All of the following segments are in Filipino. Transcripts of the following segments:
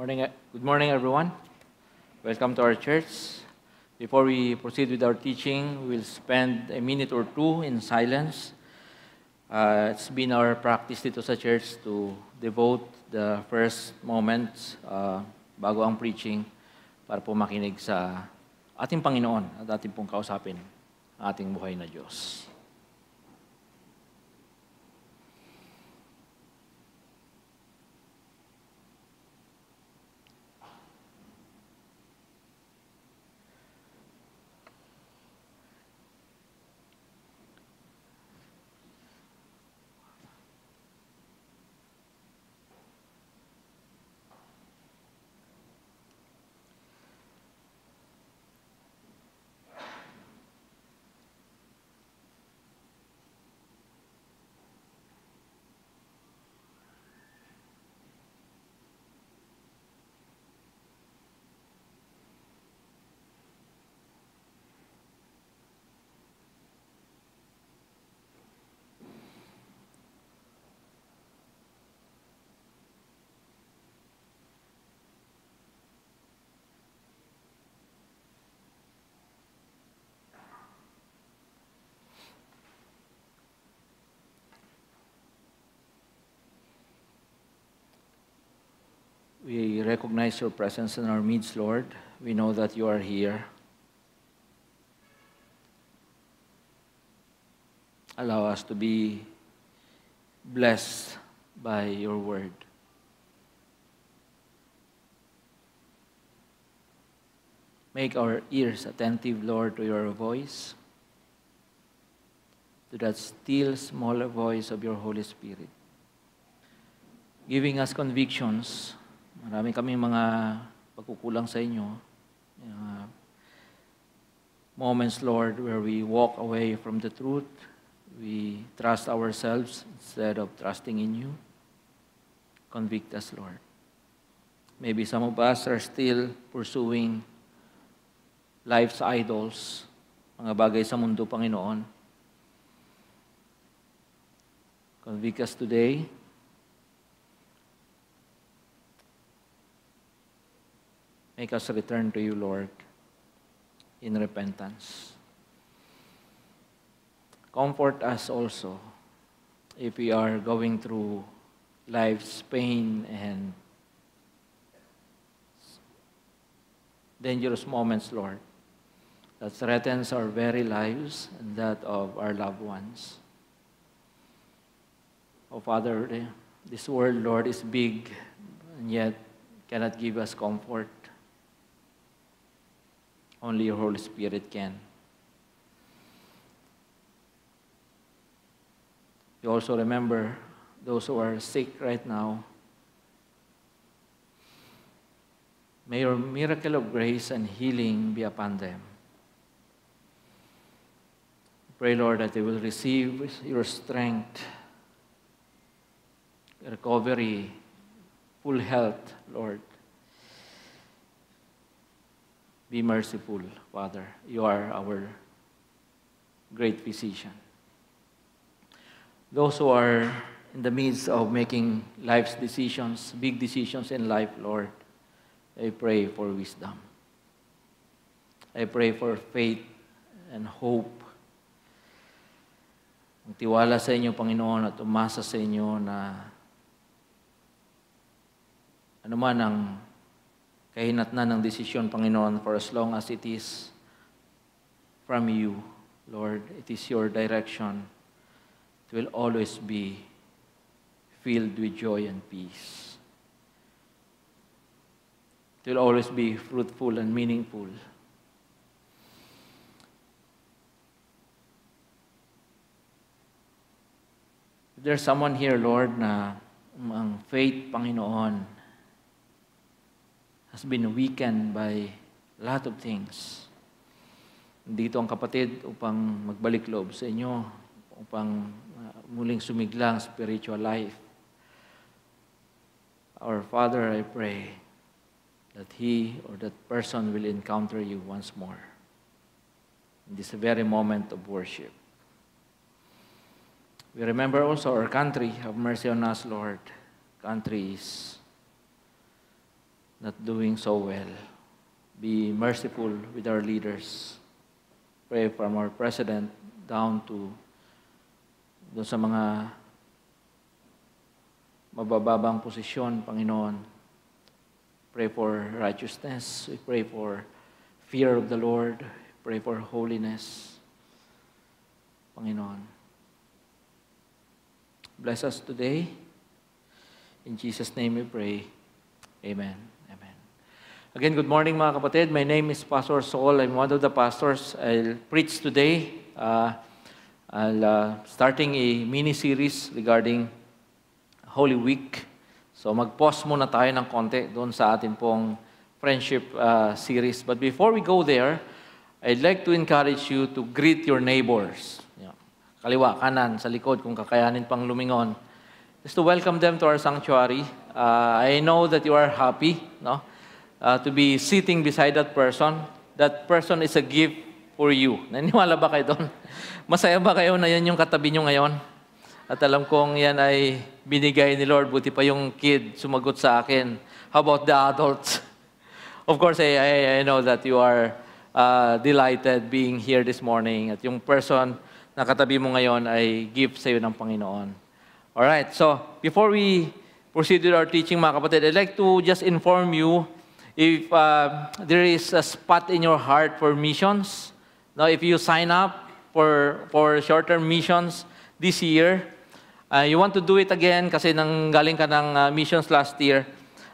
Good morning, everyone. Welcome to our church. Before we proceed with our teaching, we'll spend a minute or two in silence. It's been our practice dito sa church to devote the first moments bago ang preaching para po makinig sa ating Panginoon at ating pong kausapin ang ating buhay na Diyos. We recognize your presence in our midst, Lord. We know that you are here. Allow us to be blessed by your word. Make our ears attentive, Lord, to your voice, to that still, smaller voice of your Holy Spirit, giving us convictions. Marami kaming mga pagkukulang sa inyo. Moments, Lord, where we walk away from the truth. We trust ourselves instead of trusting in you. Convict us, Lord. Maybe some of us are still pursuing life's idols, mga bagay sa mundo, Panginoon. Convict us today. Make us return to you, Lord, in repentance. Comfort us also if we are going through life's pain and dangerous moments, Lord, that threatens our very lives and that of our loved ones. Oh, Father, this world, Lord, is big and yet cannot give us comfort. Only your Holy Spirit can. You also remember those who are sick right now. May your miracle of grace and healing be upon them. Pray, Lord, that they will receive your strength, recovery, full health, Lord. Be merciful, Father. You are our great physician. Those who are in the midst of making life's decisions, big decisions in life, Lord, I pray for wisdom. I pray for faith and hope. Magtiwala sa inyo, Panginoon, at umasa sa inyo na anuman ang kahinatnan ng desisyon, Panginoon, for as long as it is from you, Lord, it is your direction. It will always be filled with joy and peace. It will always be fruitful and meaningful. If there's someone here, Lord, na ang faith, Panginoon, has been weakened by a lot of things. Dito ang kapatid upang magbalik loob sa inyo, upang muling sumigla ang spiritual life. Our Father, I pray that he or that person will encounter you once more in this very moment of worship. We remember also our country. Have mercy on us, Lord. Country is not doing so well. Be merciful with our leaders. Pray from our president down to doon sa mga mabababang posisyon, Panginoon. Pray for righteousness. We pray for fear of the Lord. Pray for holiness. Panginoon. Bless us today. In Jesus' name we pray. Amen. Amen. Again, good morning mga kapatid. My name is Pastor Saul. I'm one of the pastors. I'll preach today. Starting a mini-series regarding Holy Week. So mag-pause muna tayo ng konti doon sa atin pong friendship series. But before we go there, I'd like to encourage you to greet your neighbors. Kaliwa, kanan, sa likod kung kakayanin pang lumingon. Just to welcome them to our sanctuary. I know that you are happy, no? To be sitting beside that person. That person is a gift for you. Naniwala ba kayo doon? Masaya ba kayo na yan yung katabi nyo ngayon? At alam kong yan ay binigay ni Lord. Buti pa yung kid sumagot sa akin. How about the adults? Of course, I know that you are delighted being here this morning. At yung person na katabi mo ngayon ay gift sa iyo ng Panginoon. Alright, so before we proceed with our teaching, mga kapatid, I'd like to just inform you if there is a spot in your heart for missions. Now, if you sign up for short-term missions this year, you want to do it again kasi galing ka ng missions last year,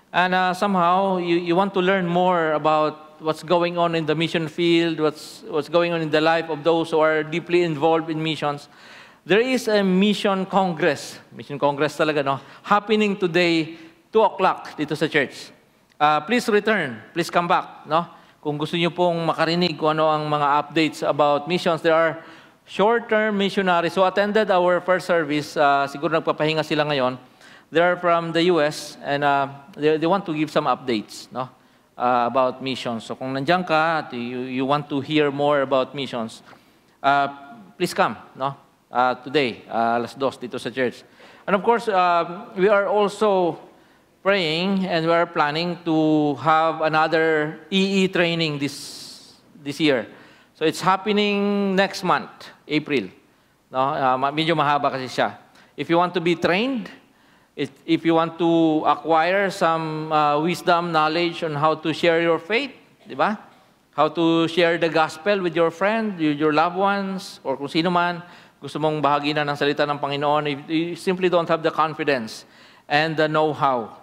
and somehow you want to learn more about what's going on in the mission field, what's going on in the life of those who are deeply involved in missions. There is a mission congress talaga, no? Happening today, 2 o'clock dito sa church. Please return, please come back, no? Kung gusto niyo pong makarinig kung ano ang mga updates about missions, there are short-term missionaries who attended our first service. Siguro nagpapahinga sila ngayon. They are from the US and they want to give some updates, no? About missions. So kung nandiyan ka at you want to hear more about missions, please come, no? Today, 2:00 dito sa church. And of course, we are also praying and we are planning to have another EE training this year. So it's happening next month, April. No? Medyo mahaba kasi siya. If you want to be trained, if you want to acquire some wisdom, knowledge on how to share your faith, di ba? How to share the gospel with your friend, your loved ones, or kung sino man gusto mong bahagi na ng salita ng Panginoon, if you simply don't have the confidence and the know-how,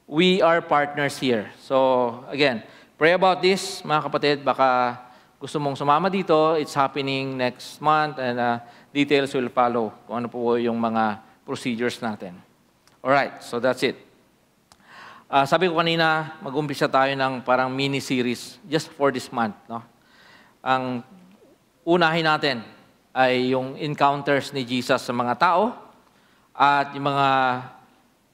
we are partners here. So, again, pray about this, mga kapatid. Baka gusto mong sumama dito. It's happening next month and details will follow kung ano po yung mga procedures natin. Alright, so that's it. Sabi ko kanina, mag-umpisa tayo ng parang mini-series just for this month. No? Ang unahin natin ay yung encounters ni Jesus sa mga tao at yung mga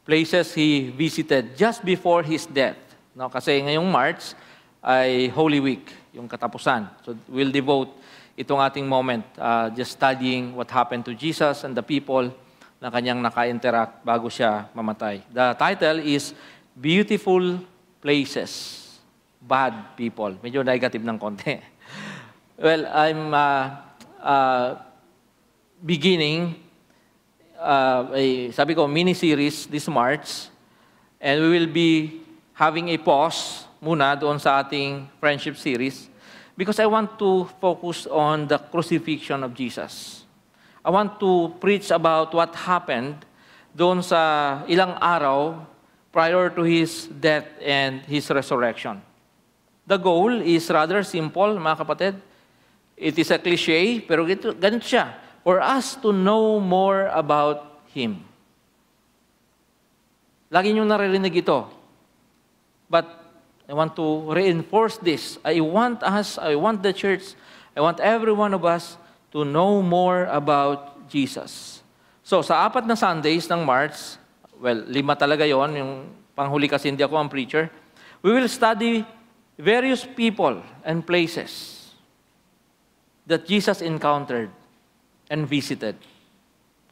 places He visited just before His death. No? Kasi ngayong March ay Holy Week, yung katapusan. So we'll devote itong ating moment just studying what happened to Jesus and the people na kanyang naka-interact bago siya mamatay. The title is Beautiful Places, Bad People. Medyo negative ng konti. Well, I'm beginning sabi ko, mini-series this March, and we will be having a pause muna doon sa ating friendship series because I want to focus on the crucifixion of Jesus. I want to preach about what happened doon sa ilang araw prior to His death and His resurrection. The goal is rather simple, mga kapatid. It is a cliche, pero ganito siya. For us to know more about Him. Lagi niyong naririnig ito. But I want to reinforce this. I want the church, I want every one of us to know more about Jesus. So, sa 4 na Sundays ng March, well, 5 talaga yon, yung panghuli kasi hindi ako ang preacher, we will study various people and places that Jesus encountered and visited.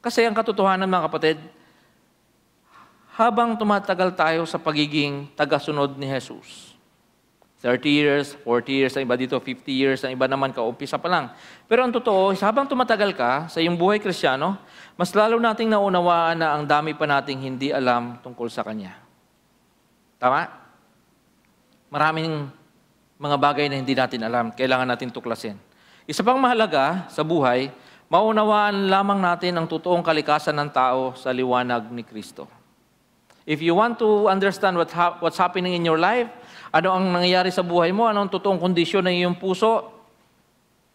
Kasi ang katotohanan, mga kapatid, habang tumatagal tayo sa pagiging tagasunod ni Jesus. 30 years, 40 years, ang iba dito 50 years, ang iba naman kaumpisa pa lang. Pero ang totoo, habang tumatagal ka sa iyong buhay Kristiyano, mas lalo nating naunawaan na ang dami pa nating hindi alam tungkol sa Kanya. Tama? Maraming mga bagay na hindi natin alam, kailangan natin tuklasin. Isa pang mahalaga sa buhay, maunawaan lamang natin ang totoong kalikasan ng tao sa liwanag ni Kristo. If you want to understand what's happening in your life, ano ang nangyayari sa buhay mo, ano ang totoong kondisyon ng iyong puso,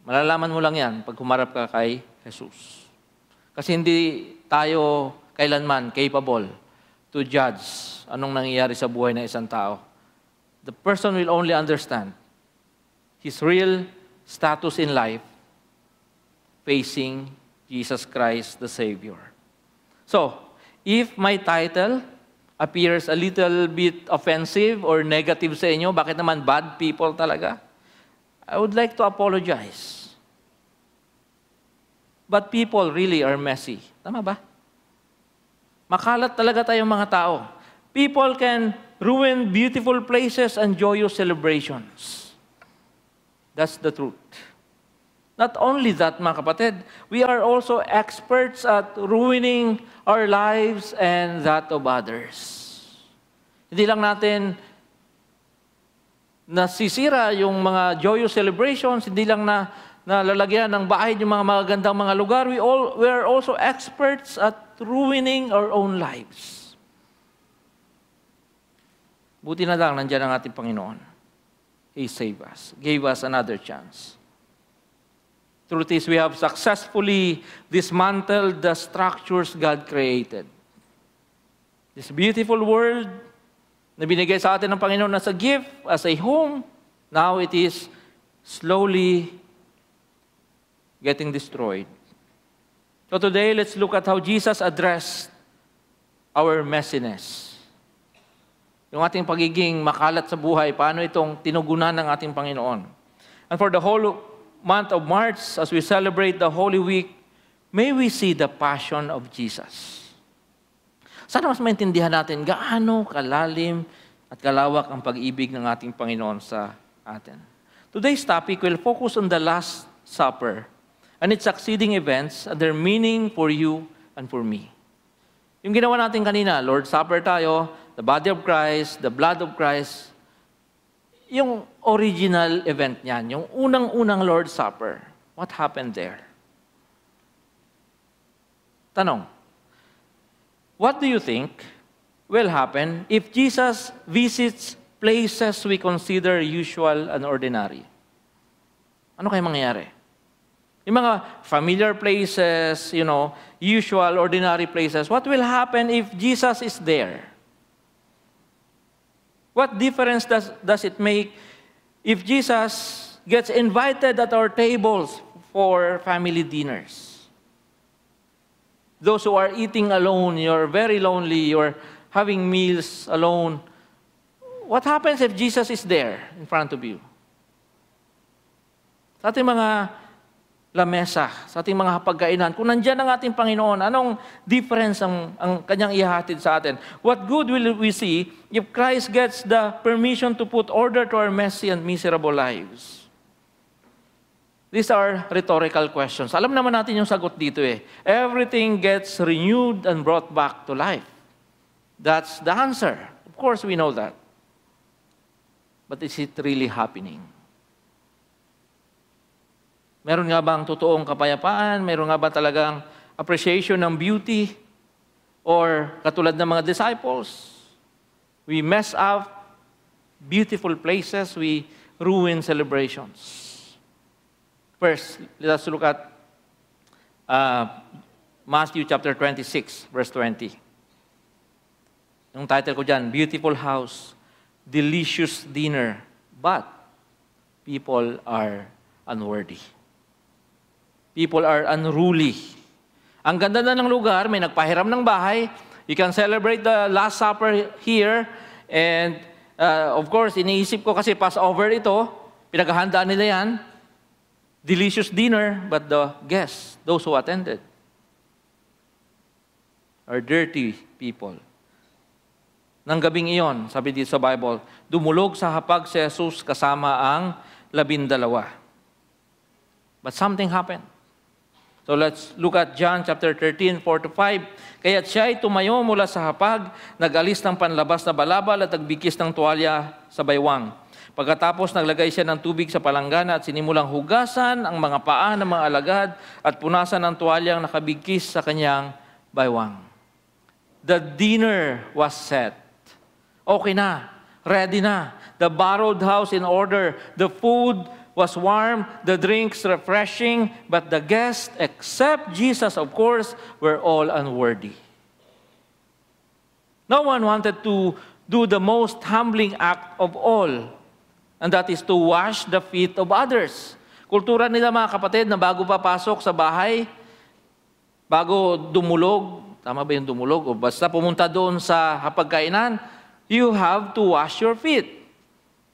malalaman mo lang yan pag humarap ka kay Jesus. Kasi hindi tayo kailanman capable to judge anong nangyayari sa buhay ng isang tao. The person will only understand his real status in life facing Jesus Christ the Savior. So, if my title appears a little bit offensive or negative sa inyo, bakit naman bad people talaga? I would like to apologize. But people really are messy. Tama ba? Makalat talaga tayong mga tao. People can ruin beautiful places and joyous celebrations. That's the truth. Not only that, mga kapatid, we are also experts at ruining our lives and that of others. Hindi lang natin nasisira yung mga joyous celebrations, hindi lang nalalagyan ng bahay yung mga magagandang mga lugar, we are also experts at ruining our own lives. Buti na lang, nandiyan ang ating Panginoon. He saved us, gave us another chance. Truth is, we have successfully dismantled the structures God created. This beautiful world na binigay sa atin ng Panginoon as a gift, as a home, now it is slowly getting destroyed. So today, let's look at how Jesus addressed our messiness. Yung ating pagiging makalat sa buhay, paano itong tinugunan ng ating Panginoon. And for the whole month of March, as we celebrate the Holy Week, may we see the passion of Jesus. Sana mas maintindihan natin gaano kalalim at kalawak ang pag-ibig ng ating Panginoon sa atin. Today's topic will focus on the Last Supper and its succeeding events and their meaning for you and for me. Yung ginawa natin kanina, Lord's Supper tayo, the body of Christ, the blood of Christ, yung original event niyan, yung unang-unang Lord's Supper, what happened there? Tanong, what do you think will happen if Jesus visits places we consider usual and ordinary? Ano kaya mangyayari? Yung mga familiar places, usual, ordinary places, what will happen if Jesus is there? What difference does it make if Jesus gets invited at our tables for family dinners? Those who are eating alone, you're very lonely, you're having meals alone. What happens if Jesus is there in front of you? Sa ating mga lamesa, sa ating mga hapagkainan, kung nandiyan ang ating Panginoon, anong difference ang kanyang ihahatid sa atin? What good will we see if Christ gets the permission to put order to our messy and miserable lives? These are rhetorical questions. Alam naman natin yung sagot dito eh. Everything gets renewed and brought back to life. That's the answer. Of course, we know that. But is it really happening? Meron nga bang totoong kapayapaan? Meron nga ba talagang appreciation ng beauty? Or katulad ng mga disciples, we mess up beautiful places, we ruin celebrations. First, let us look at Matthew chapter 26, verse 20. Yung title ko dyan, Beautiful House, Delicious Dinner, but people are unworthy. People are unruly. Ang ganda na ng lugar, may nagpahiram ng bahay. You can celebrate the Last Supper here. And of course, iniisip ko kasi Passover ito, pinaghahandaan nila yan. Delicious dinner, but the guests, those who attended, are dirty people. ng gabing iyon, sabi dito sa Bible, dumulog sa hapag si Jesus kasama ang 12. But something happened. So let's look at John chapter 13, 4-5. Kaya't siya'y tumayo mula sa hapag, nag-alis ng panlabas na balabal at nagbigkis ng tuwalya sa baywang. Pagkatapos naglagay siya ng tubig sa palanggana at sinimulang hugasan ang mga paa ng mga alagad at punasan ng tuwalyang nakabigkis sa kanyang baywang. The dinner was set. Okay na, ready na. The borrowed house in order. The food was warm, the drinks refreshing, but the guests, except Jesus, of course, were all unworthy. No one wanted to do the most humbling act of all, and that is to wash the feet of others. Kultura nila, mga kapatid, na bago papasok sa bahay, bago dumulog, tama ba yung dumulog? O basta pumunta doon sa hapagkainan, you have to wash your feet.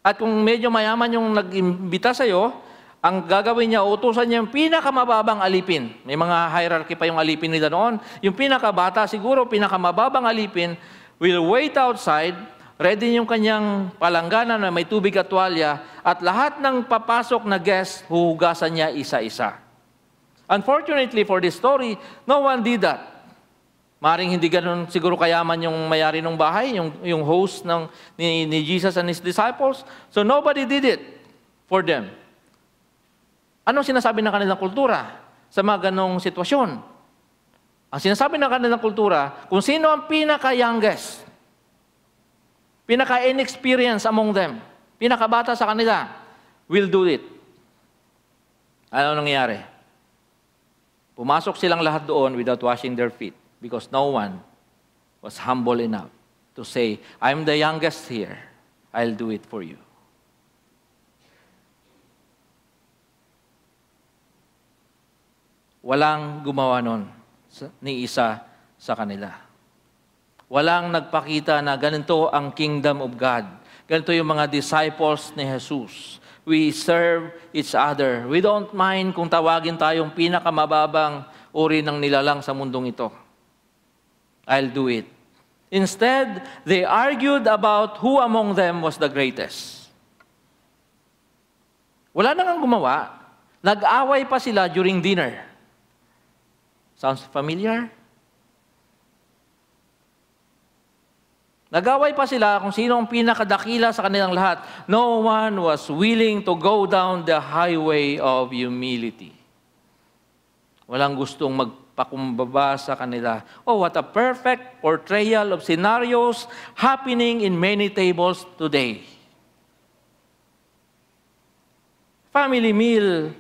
At kung medyo mayaman yung nag-imbita sa'yo, ang gagawin niya, utusan niya yung pinakamababang alipin. May mga hierarchy pa yung alipin nila noon. Yung pinakabata, siguro pinakamababang alipin, will wait outside, ready yung kanyang palanggana na may tubig at tuwalya, at lahat ng papasok na guest, huhugasan niya isa-isa. Unfortunately for this story, no one did that. Maring hindi ganun siguro kayaman yung may-ari ng bahay, yung host ni Jesus and His disciples. So nobody did it for them. Anong sinasabi ng kanilang kultura sa mga ganong sitwasyon? Ang sinasabi ng kanilang kultura, kung sino ang pinaka-youngest, pinaka-inexperienced among them, pinaka-bata sa kanila, will do it. Ano nangyayari? Pumasok silang lahat doon without washing their feet. Because no one was humble enough to say, I'm the youngest here. I'll do it for you. Walang gumawa nun ni isa sa kanila. Walang nagpakita na ganito ang kingdom of God. Ganito yung mga disciples ni Jesus. We serve each other. We don't mind kung tawagin tayong pinakamababang uri ng nilalang sa mundong ito. I'll do it. Instead, they argued about who among them was the greatest. Wala na nga gumawa. Nag-away pa sila during dinner. Sounds familiar? Nag-away pa sila kung sino ang pinakadakila sa kanilang lahat. No one was willing to go down the highway of humility. Walang gustong magpakumbaba sa kanila. Oh, what a perfect portrayal of scenarios happening in many tables today. Family meal,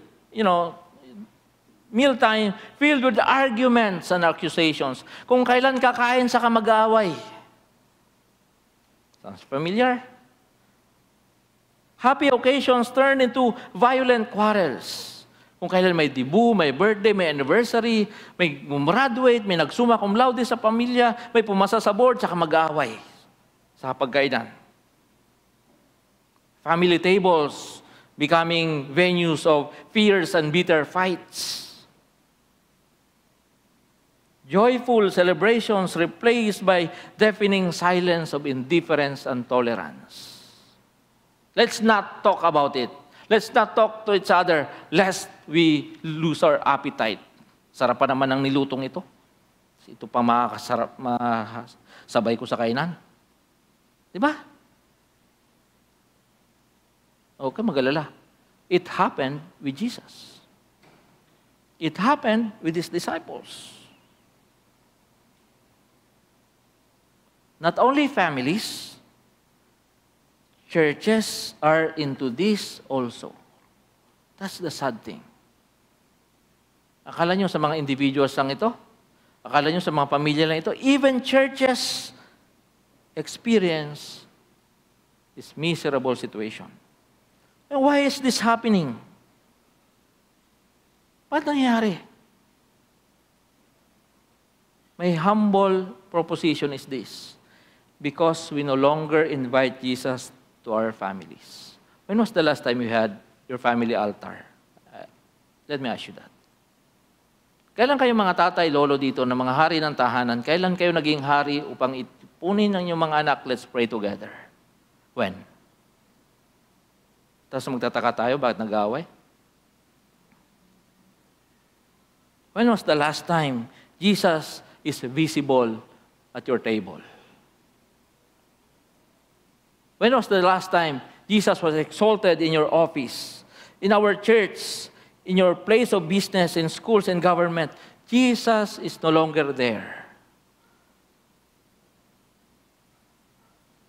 mealtime filled with arguments and accusations. Kung kailan kakain sa mag-aaway. Sounds familiar? Happy occasions turn into violent quarrels. Kung kailan may dibu, may birthday, may anniversary, may graduate, may nagsumma cum laude sa pamilya, may pumasa sa board, saka mag-aaway sa pagkainan. Family tables becoming venues of fierce and bitter fights. Joyful celebrations replaced by deafening silence of indifference and tolerance. Let's not talk about it. Let's not talk to each other lest we lose our appetite. Sarap pa naman ng nilutong ito. Ito pa sabay ko sa kainan. Di ba? Okay, mag-alala. It happened with Jesus. It happened with His disciples. Not only families, churches are into this also. That's the sad thing. Akala nyo sa mga individuals lang ito? Akala nyo sa mga pamilya lang ito? Even churches experience this miserable situation. And why is this happening? Ba't nangyari? My humble proposition is this. Because we no longer invite Jesus to our families. When was the last time you had your family altar? Let me ask you that. Kailan kayo mga tatay, lolo dito na mga hari ng tahanan, kailan kayo naging hari upang punin ng inyong mga anak, let's pray together. When? Tapos magtataka tayo, bakit nag-away? When was the last time Jesus is visible at your table? When was the last time Jesus was exalted in your office, in our church, in your place of business, in schools and government? Jesus is no longer there.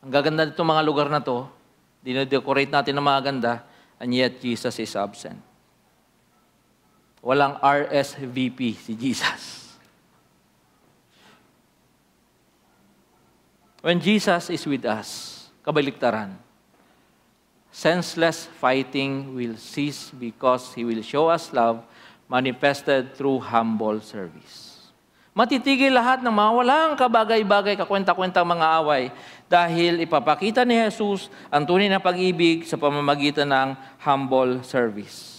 Ang gaganda nitong mga lugar na to, dinodecorate natin ng mga ganda, and yet Jesus is absent. Walang RSVP si Jesus. When Jesus is with us, kabaliktaran, senseless fighting will cease because He will show us love manifested through humble service. Matitigil lahat ng mga walang kabagay-bagay, kakwenta-kwentang mga away dahil ipapakita ni Jesus ang tunay na pag-ibig sa pamamagitan ng humble service.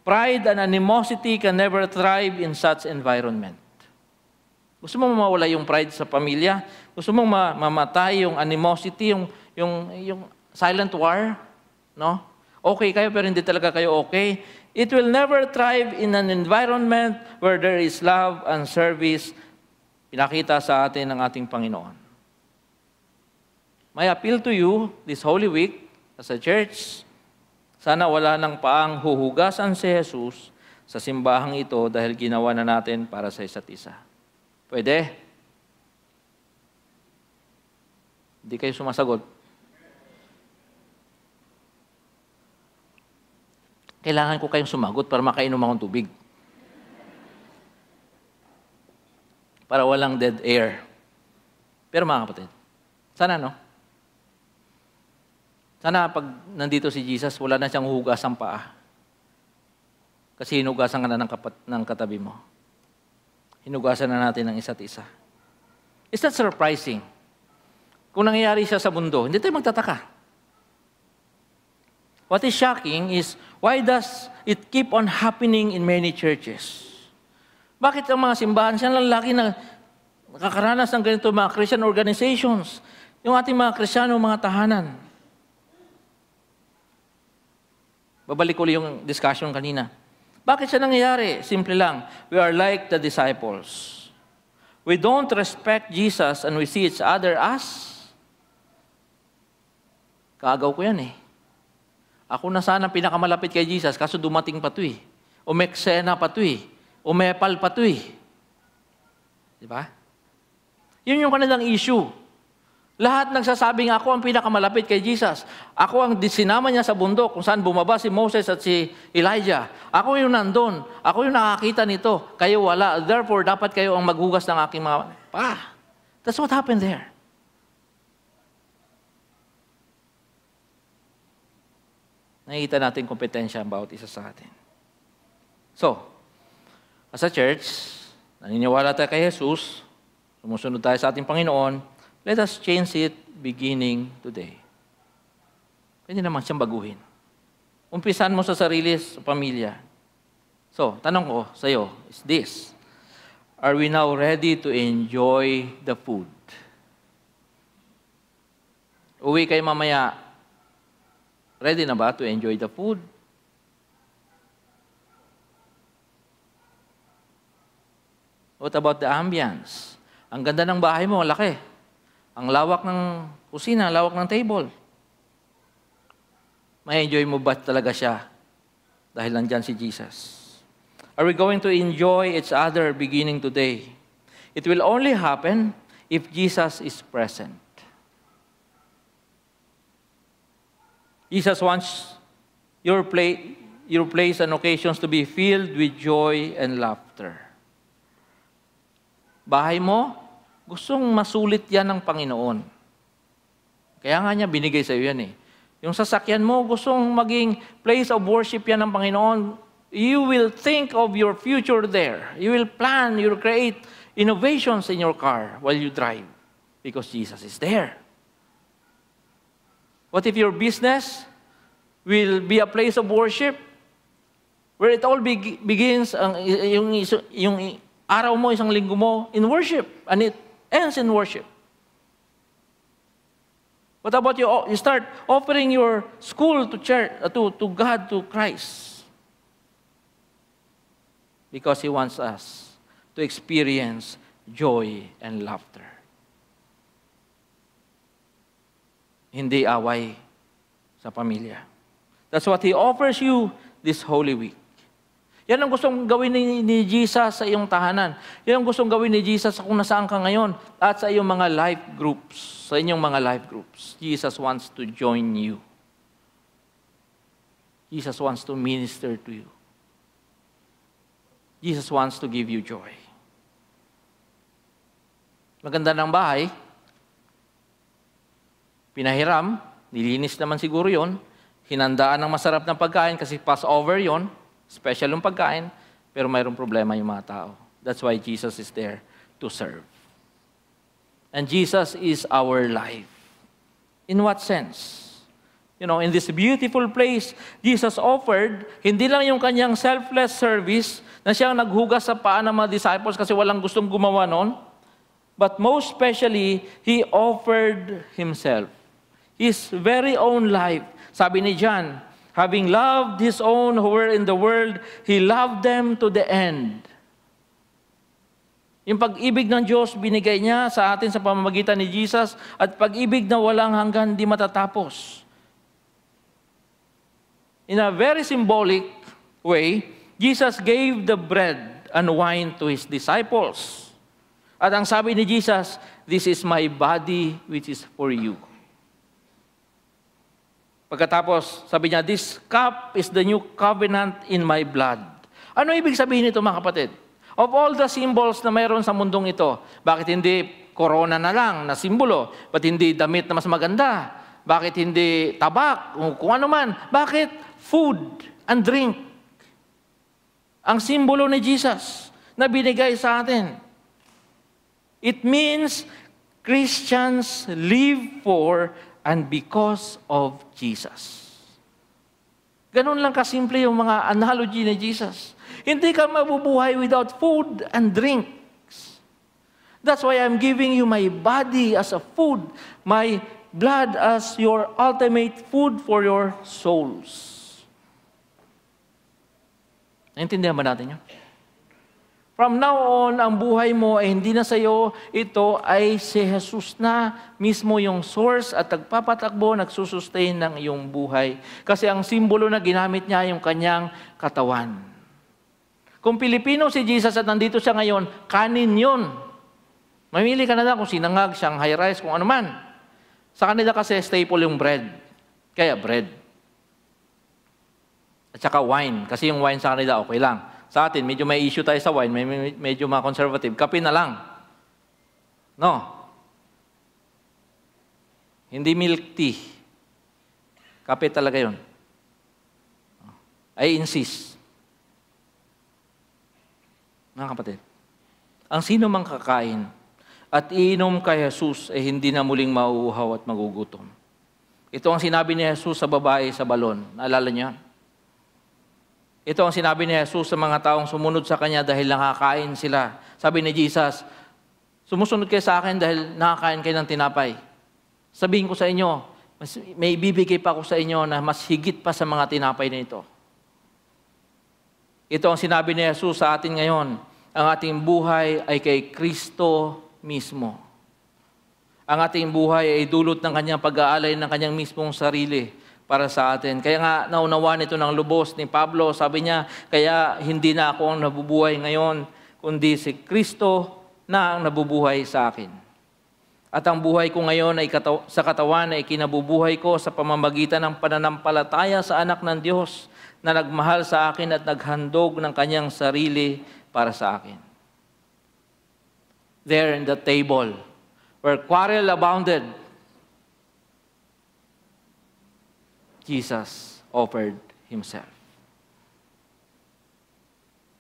Pride and animosity can never thrive in such environment. Gusto mo mawala yung pride sa pamilya? Gusto mong mamatay yung animosity, yung silent war? No? Okay kayo pero hindi talaga kayo okay. It will never thrive in an environment where there is love and service pinakita sa atin ng ating Panginoon. My appeal to you this Holy Week as a church, sana wala nang paang huhugasan si Jesus sa simbahang ito dahil ginawa na natin para sa isa't isa. Pwede? Hindi kayo sumasagot. Kailangan ko kayong sumagot para makainom akong tubig. Para walang dead air. Pero mga kapatid, sana no? Sana pag nandito si Jesus, wala na siyang hugas ang paa. Kasi hinugasan ka na ng katabi mo. Hinugasan na natin ng isa't isa. Is that surprising? Kung nangyayari siya sa mundo, hindi tayo magtataka. What is shocking is, why does it keep on happening in many churches? Bakit ang mga simbahan, siya lang lagi na nakakaranas ng ganito mga Christian organizations, yung ating mga Kristiyano, mga tahanan? Babalik ulit yung discussion kanina. Bakit siya nangyayari? Simple lang. We are like the disciples. We don't respect Jesus and we see each other as kaagaw ko yan eh. Ako na sana pinakamalapit kay Jesus, kaso dumating pa to eh. O may eksena pa to eh. O may pal pa to eh. Di ba? Yun yung kanilang issue. Lahat nagsasabing ako ang pinakamalapit kay Jesus. Ako ang sinama niya sa bundok kung saan bumaba si Moses at si Elijah. Ako yung nandun. Ako yung nakakita nito. Kayo wala. Therefore, dapat kayo ang maghugas ng aking mga paa. That's what happened there. Nakikita natin kompetensya ang bawat isa sa atin. So, as a church, naniniwala tayo kay Jesus, sumusunod tayo sa ating Panginoon, let us change it beginning today. Pwede naman siyang baguhin. Umpisan mo sa sarili, sa pamilya. So, tanong ko sa iyo is this: are we now ready to enjoy the food? Uwi kayo mamaya, ready na ba to enjoy the food? What about the ambience? Ang ganda ng bahay mo, laki. Ang lawak ng kusina, lawak ng table. May-enjoy mo ba talaga siya? Dahil nandyan si Jesus. Are we going to enjoy each other beginning today? It will only happen if Jesus is present. Jesus wants your place and occasions to be filled with joy and laughter. Bahay mo, gustong masulit yan ng Panginoon. Kaya nga niya binigay sa iyo yan eh. Yung sasakyan mo, gustong maging place of worship yan ng Panginoon. You will think of your future there. You will plan, you will create innovations in your car while you drive because Jesus is there. What if your business will be a place of worship where it all begins, yung araw mo, isang linggo mo, in worship, and it ends in worship? What about you? You start offering your school to church, to God, to Christ. Because He wants us to experience joy and laughter. Hindi away sa pamilya. That's what He offers you this Holy Week. Yan ang gustong gawin ni Jesus sa iyong tahanan. Yan ang gustong gawin ni Jesus kung nasaan ka ngayon at sa iyong mga life groups, sa inyong mga life groups. Jesus wants to join you. Jesus wants to minister to you. Jesus wants to give you joy. Maganda ng bahay, pinahiram, nilinis naman siguro yon, hinandaan ng masarap na pagkain kasi Passover yon, special yung pagkain, pero mayroong problema yung mga tao. That's why Jesus is there to serve. And Jesus is our life. In what sense? In this beautiful place, Jesus offered, hindi lang yung kanyang selfless service, na siyang naghugas sa paa ng mga disciples kasi walang gustong gumawa noon, but most especially, He offered Himself. His very own life. Sabi ni John, having loved His own who were in the world, He loved them to the end. Yung pag-ibig ng Diyos, binigay niya sa atin sa pamamagitan ni Jesus, at pag-ibig na walang hanggan, di matatapos. In a very symbolic way, Jesus gave the bread and wine to His disciples. At ang sabi ni Jesus, this is my body which is for you. Pagkatapos, sabi niya, this cup is the new covenant in my blood. Ano ibig sabihin nito, mga kapatid? Of all the symbols na mayroon sa mundong ito, bakit hindi corona na lang na simbolo? Bakit hindi damit na mas maganda? Bakit hindi tabak? Kung ano man. Bakit food and drink? Ang simbolo ni Jesus na binigay sa atin. It means Christians live for and because of Jesus. Ganun lang kasimple yung mga analogy ni Jesus. Hindi ka mabubuhay without food and drinks. That's why I'm giving you my body as a food, my blood as your ultimate food for your souls. Naintindihan ba natin yun? From now on, ang buhay mo ay hindi na sa iyo, ito ay si Jesus na mismo yung source at nagpapatakbo, nagsusustain ng iyong buhay. Kasi ang simbolo na ginamit niya yung kanyang katawan. Kung Pilipino si Jesus at nandito siya ngayon, kanin yun. Mamili ka na lang kung sinangag, Shanghai rice, kung ano man. Sa kanila kasi staple yung bread. Kaya bread. At saka wine. Kasi yung wine sa kanila okay lang. Sa atin, medyo may issue tayo sa wine, medyo mga conservative. Kape na lang. No. Hindi milk tea. Kape talaga yun. I insist. Mga kapatid, ang sino mang kakain at iinom kay Jesus ay hindi na muling mauuhaw at magugutom. Ito ang sinabi ni Jesus sa babae sa balon. Naalala niyo? Ito ang sinabi ni Jesus sa mga taong sumunod sa Kanya dahil nakakain sila. Sabi ni Jesus, sumusunod kayo sa akin dahil nakakain kayo ng tinapay. Sabihin ko sa inyo, may ibibigay pa ako sa inyo na mas higit pa sa mga tinapay na ito. Ito ang sinabi ni Jesus sa atin ngayon. Ang ating buhay ay kay Kristo mismo. Ang ating buhay ay dulot ng Kanyang pag-aalay ng Kanyang mismong sarili para sa atin. Kaya nga naunawaan ito ng lubos ni Pablo. Sabi niya, kaya hindi na ako ang nabubuhay ngayon, kundi si Kristo na ang nabubuhay sa akin. At ang buhay ko ngayon ay sa katawan ay kinabubuhay ko sa pamamagitan ng pananampalataya sa anak ng Diyos na nagmahal sa akin at naghandog ng Kanyang sarili para sa akin. There in the table, where quarrel abounded, Jesus offered Himself.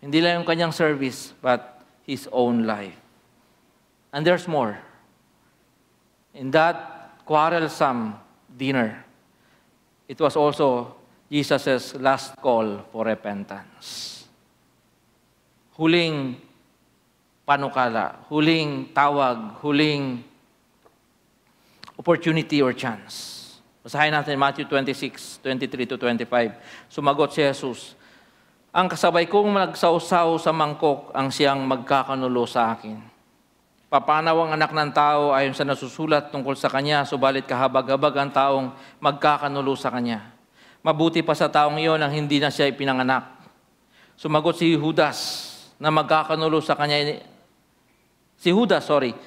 Hindi lang yung Kanyang service, but His own life. And there's more. In that quarrelsome dinner, it was also Jesus' last call for repentance. Huling panukala, huling tawag, huling opportunity or chance. Basahin natin Matthew 26, 23 to 25. Sumagot si Jesus, ang kasabay kong nagsawsaw sa mangkok ang siyang magkakanulo sa akin. Papanaw ang anak ng tao ayon sa nasusulat tungkol sa kanya, subalit kahabag-habag ang taong magkakanulo sa kanya. Mabuti pa sa taong iyon ang hindi na siya ipinanganak. Sumagot si Judas na magkakanulo sa kanya.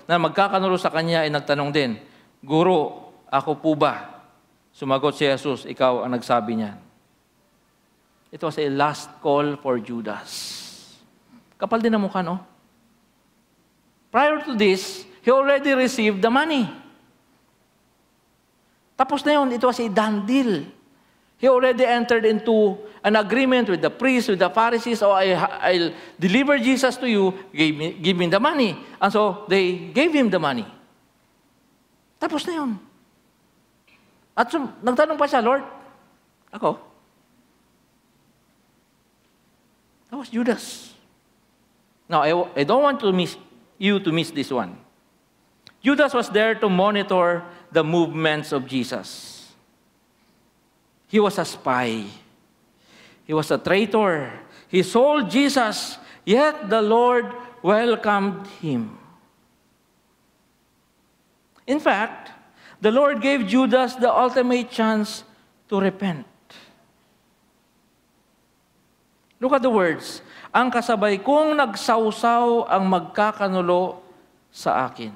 Na magkakanulo sa kanya ay nagtanong din, Guro, ako po ba? Sumagot si Jesus, ikaw ang nagsabi niyan. It was a last call for Judas. Kapal din ang mukha, no? Prior to this, he already received the money. Tapos na yun, it was a done deal. He already entered into an agreement with the priests, with the Pharisees, I'll deliver Jesus to you, give me the money. And so, they gave him the money. Tapos na yun. At nagtanong pa siya, Lord, ako? That was Judas. Now, I don't want you to miss this one. Judas was there to monitor the movements of Jesus. He was a spy. He was a traitor. He sold Jesus, yet the Lord welcomed him. In fact, the Lord gave Judas the ultimate chance to repent. Look at the words. Ang kasabay kong nagsawsaw ang magkakanulo sa akin.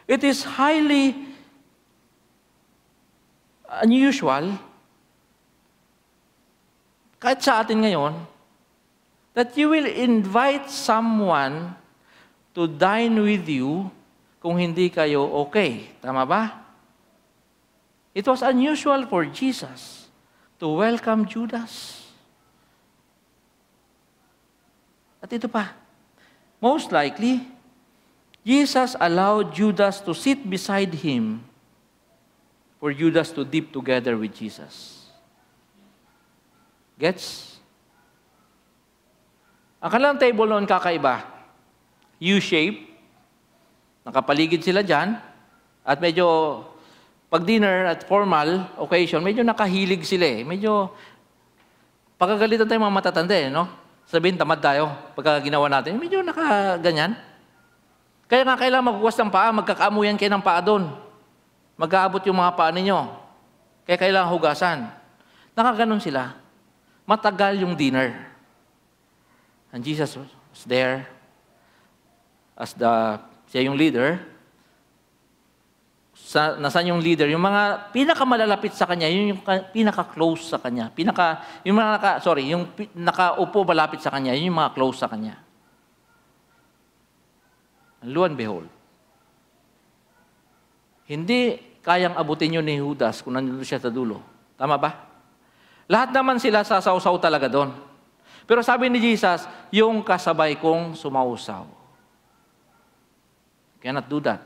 It is highly unusual, kahit sa atin ngayon, that you will invite someone to dine with you kung hindi kayo okay. Tama ba? It was unusual for Jesus to welcome Judas. At ito pa, most likely, Jesus allowed Judas to sit beside him for Judas to dip together with Jesus. Gets? Ang kanilang table noon kakaiba. U-shape. Nakapaligid sila dyan. At medyo, pag dinner at formal occasion, medyo nakahilig sila eh. Medyo, pagkagalitan tayo mga matatanda eh, no? Sabihin, tamad tayo. Pagka ginawa natin, medyo nakaganyan. Kaya nga kailangan maghugas ng paa, magkakaamuyan kayo ng paa doon. Mag-aabot yung mga paa ninyo. Kaya kailangan hugasan. Nakaganon sila. Matagal yung dinner. And Jesus was there as siya yung leader. Nasaan yung leader? Yung mga pinakamalalapit sa kanya, yung pinaka-close sa kanya. Yung nakaupo malapit sa kanya, yun yung mga close sa kanya. And lo and behold, hindi kayang abutin yun ni Judas kung nandito siya sa dulo. Tama ba? Lahat naman sila sasawsaw talaga doon. Pero sabi ni Jesus, yung kasabay kong sumausaw. Cannot do that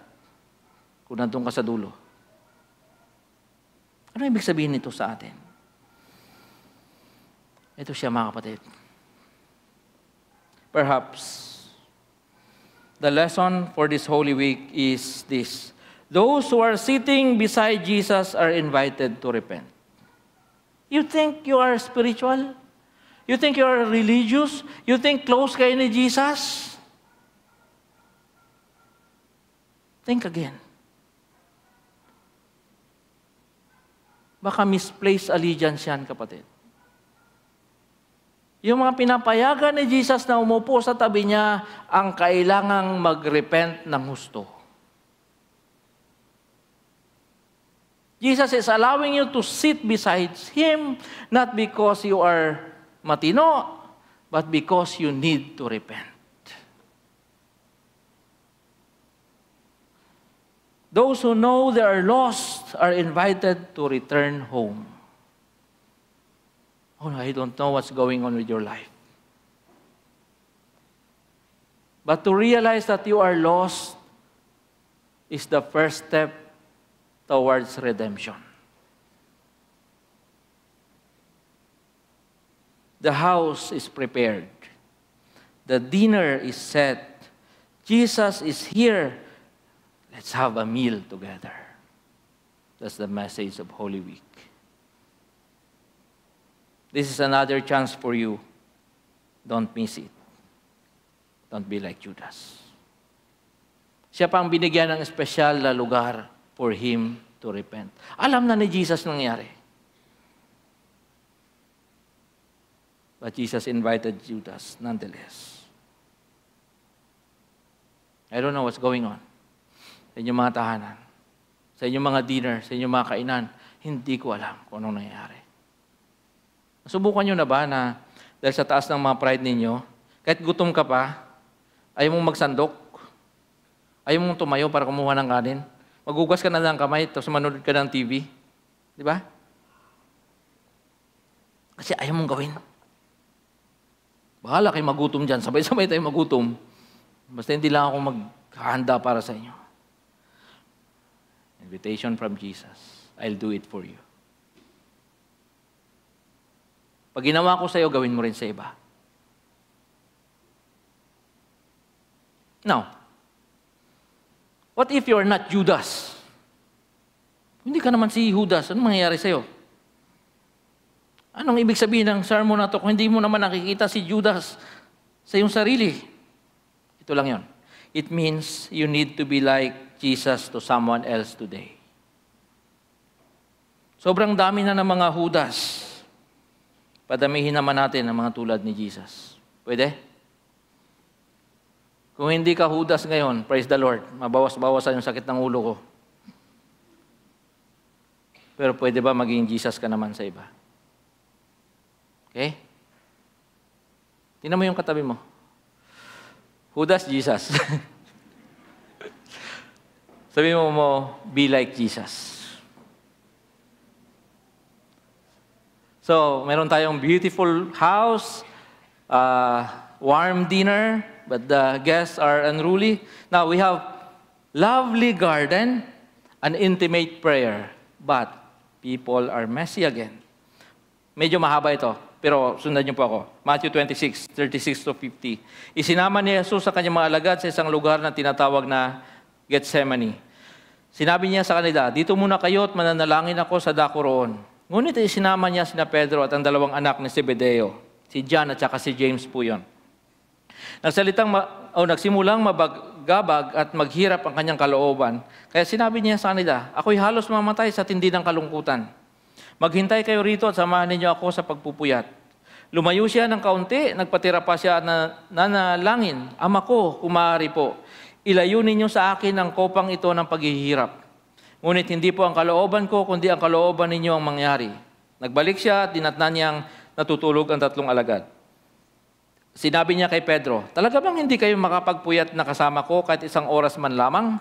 kung nandun ka sa dulo. Ano ibig sabihin nito sa atin? Ito siya, mga kapatid. Perhaps, the lesson for this Holy Week is this. Those who are sitting beside Jesus are invited to repent. You think you are spiritual? You think you are religious? You think close kayo ni Jesus? Think again. Baka misplaced allegiance yan, kapatid. Yung mga pinapayagan ni Jesus na umupo sa tabi niya, ang kailangang mag-repent ng husto. Jesus is allowing you to sit beside Him, not because you are matino, but because you need to repent. Those who know they are lost are invited to return home. Oh, I don't know what's going on with your life. But to realize that you are lost is the first step towards redemption. The house is prepared. The dinner is set. Jesus is here. Let's have a meal together. That's the message of Holy Week. This is another chance for you. Don't miss it. Don't be like Judas. Siya pa ang binigyan ng espesyal na lugar for him to repent. Alam na ni Jesus nangyari. But Jesus invited Judas nonetheless. I don't know what's going on sa inyong mga tahanan, sa inyong mga dinner, sa inyong mga kainan. Hindi ko alam kung anong nangyayari. Nasubukan nyo na ba na dahil sa taas ng mga pride ninyo, kahit gutom ka pa, ayaw mong magsandok, ayaw mong tumayo para kumuha ng kanin, magugas ka na ng kamay, tapos manood ka ng TV. Di ba? Kasi ayaw mong gawin. Bahala kayo magutom dyan. Sabay-sabay tayo magutom. Basta hindi lang ako maghahanda para sa inyo. Invitation from Jesus. I'll do it for you. Pag ginawa ko sa iyo, gawin mo rin sa iba. Now, what if you're not Judas? Hindi ka naman si Judas. Anong mangyayari sa iyo? Anong ibig sabihin ng sermon na ito kung hindi mo naman nakikita si Judas sa iyong sarili? Ito lang yon. It means you need to be like Jesus to someone else today. Sobrang dami na ng mga Judas. Padamihin naman natin ang mga tulad ni Jesus. Pwede? Kung hindi ka Judas ngayon, praise the Lord, mabawas-bawasan yung sakit ng ulo ko. Pero pwede ba maging Jesus ka naman sa iba? Okay? Tingnan mo yung katabi mo. Judas, Jesus. Sabi mo, be like Jesus. So, meron tayong beautiful house, warm dinner, but the guests are unruly. Now, we have lovely garden, an intimate prayer, but people are messy again. Medyo mahaba ito, pero sundan niyo po ako. Matthew 26, 36 to 50. Isinama ni Jesus sa kanyang mga alagad sa isang lugar na tinatawag na Gethsemane. Sinabi niya sa kanila, dito muna kayo at mananalangin ako sa dako roon. Ngunit isinama niya sina Pedro at ang dalawang anak ni Zebedeo, si John at saka si James po yun. Nagsimulang mabaggabag at maghirap ang kanyang kalooban. Kaya sinabi niya sa kanila, ako'y halos mamatay sa tindi ng kalungkutan. Maghintay kayo rito at samahan ninyo ako sa pagpupuyat. Lumayo siya ng kaunti, nagpatira pa siya na nanalangin, Ama ko, kung maaari po, ilayo ninyo sa akin ang kopang ito ng paghihirap. Ngunit hindi po ang kalooban ko, kundi ang kalooban ninyo ang mangyari. Nagbalik siya at dinatnan niyang natutulog ang tatlong alagad. Sinabi niya kay Pedro, talaga bang hindi kayo makapagpuyat na kasama ko kahit isang oras man lamang?